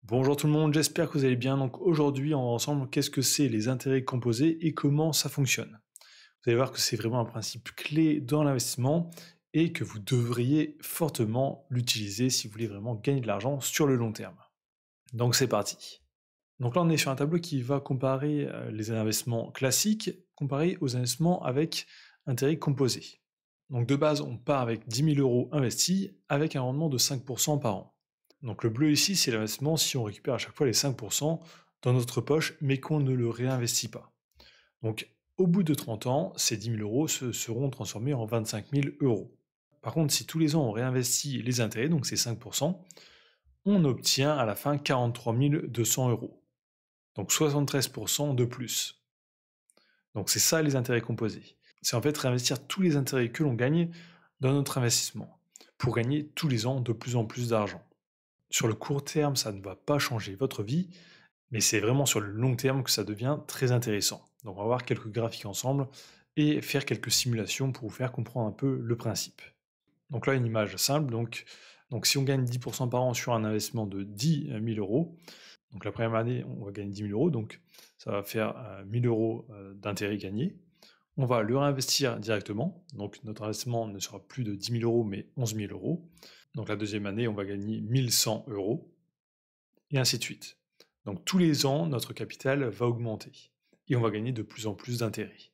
Bonjour tout le monde, j'espère que vous allez bien. Donc aujourd'hui, on va ensemble qu'est-ce que c'est les intérêts composés et comment ça fonctionne. Vous allez voir que c'est vraiment un principe clé dans l'investissement et que vous devriez fortement l'utiliser si vous voulez vraiment gagner de l'argent sur le long terme. Donc c'est parti. Donc là, on est sur un tableau qui va comparer les investissements classiques comparés aux investissements avec intérêts composés. Donc de base, on part avec 10 000 euros investis avec un rendement de 5% par an. Donc le bleu ici, c'est l'investissement si on récupère à chaque fois les 5% dans notre poche, mais qu'on ne le réinvestit pas. Donc au bout de 30 ans, ces 10 000 euros seront transformés en 25 000 euros. Par contre, si tous les ans on réinvestit les intérêts, donc c'est 5%, on obtient à la fin 43 200 euros. Donc 73% de plus. Donc c'est ça les intérêts composés. C'est en fait réinvestir tous les intérêts que l'on gagne dans notre investissement, pour gagner tous les ans de plus en plus d'argent. Sur le court terme, ça ne va pas changer votre vie, mais c'est vraiment sur le long terme que ça devient très intéressant. Donc on va voir quelques graphiques ensemble et faire quelques simulations pour vous faire comprendre un peu le principe. Donc là, une image simple. Donc si on gagne 10% par an sur un investissement de 10 000 euros, donc la première année, on va gagner 10 000 euros, donc ça va faire 1 000 euros d'intérêt gagné. On va le réinvestir directement, donc notre investissement ne sera plus de 10 000 euros, mais 11 000 euros. Donc la deuxième année, on va gagner 1 100 euros, et ainsi de suite. Donc tous les ans, notre capital va augmenter, et on va gagner de plus en plus d'intérêts.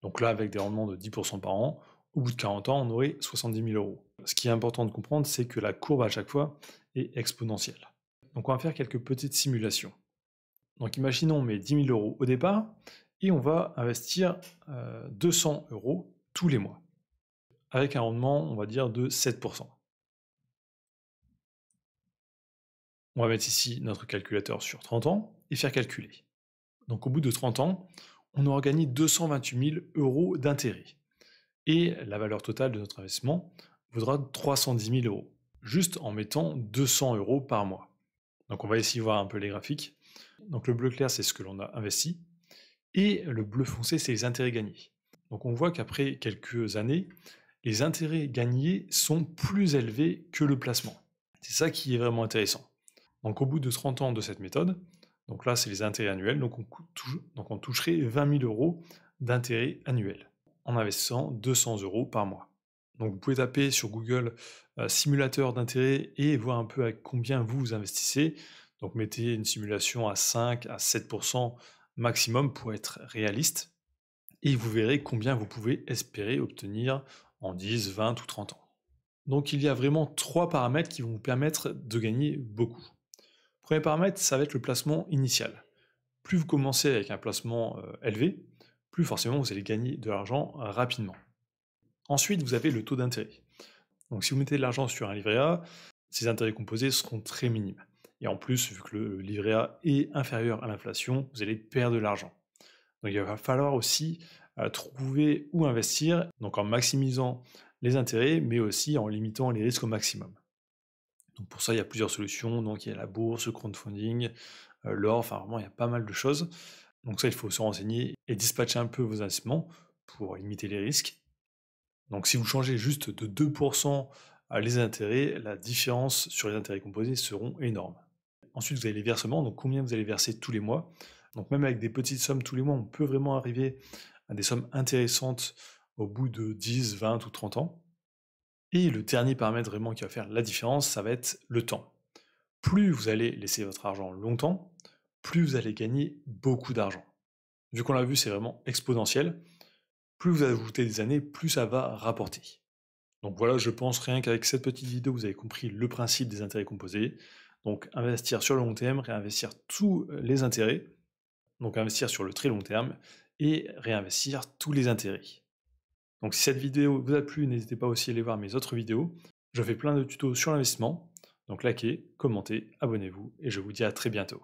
Donc là, avec des rendements de 10% par an, au bout de 40 ans, on aurait 70 000 euros. Ce qui est important de comprendre, c'est que la courbe à chaque fois est exponentielle. Donc on va faire quelques petites simulations. Donc imaginons on met 10 000 euros au départ, et on va investir 200 euros tous les mois, avec un rendement, on va dire, de 7%. On va mettre ici notre calculateur sur 30 ans et faire calculer. Donc au bout de 30 ans, on aura gagné 228 000 euros d'intérêt. Et la valeur totale de notre investissement vaudra 310 000 euros, juste en mettant 200 euros par mois. Donc on va ici voir un peu les graphiques. Donc le bleu clair, c'est ce que l'on a investi, et le bleu foncé, c'est les intérêts gagnés. Donc on voit qu'après quelques années, les intérêts gagnés sont plus élevés que le placement. C'est ça qui est vraiment intéressant. Donc au bout de 30 ans de cette méthode, donc là c'est les intérêts annuels, donc on toucherait 20 000 euros d'intérêts annuels en investissant 200 euros par mois. Donc vous pouvez taper sur Google simulateur d'intérêt et voir un peu avec combien vous investissez. Donc mettez une simulation à 5 à 7% maximum pour être réaliste, et vous verrez combien vous pouvez espérer obtenir en 10, 20 ou 30 ans. Donc il y a vraiment 3 paramètres qui vont vous permettre de gagner beaucoup. Premier paramètre, ça va être le placement initial. Plus vous commencez avec un placement élevé, plus forcément vous allez gagner de l'argent rapidement. Ensuite, vous avez le taux d'intérêt. Donc si vous mettez de l'argent sur un livret A, ces intérêts composés seront très minimes. Et en plus, vu que le livret A est inférieur à l'inflation, vous allez perdre de l'argent. Donc il va falloir aussi trouver où investir, donc en maximisant les intérêts, mais aussi en limitant les risques au maximum. Donc pour ça, il y a plusieurs solutions. Donc il y a la bourse, le crowdfunding, l'or, enfin vraiment il y a pas mal de choses. Donc ça, il faut se renseigner et dispatcher un peu vos investissements pour limiter les risques. Donc si vous changez juste de 2% les intérêts, la différence sur les intérêts composés seront énormes. Ensuite, vous avez les versements, donc combien vous allez verser tous les mois. Donc même avec des petites sommes tous les mois, on peut vraiment arriver à des sommes intéressantes au bout de 10, 20 ou 30 ans. Et le dernier paramètre vraiment qui va faire la différence, ça va être le temps. Plus vous allez laisser votre argent longtemps, plus vous allez gagner beaucoup d'argent. Vu qu'on l'a vu, c'est vraiment exponentiel. Plus vous ajoutez des années, plus ça va rapporter. Donc voilà, je pense rien qu'avec cette petite vidéo, vous avez compris le principe des intérêts composés. Donc investir sur le long terme, réinvestir tous les intérêts. Donc investir sur le très long terme et réinvestir tous les intérêts. Donc si cette vidéo vous a plu, n'hésitez pas aussi à aller voir mes autres vidéos. Je fais plein de tutos sur l'investissement. Donc likez, commentez, abonnez-vous et je vous dis à très bientôt.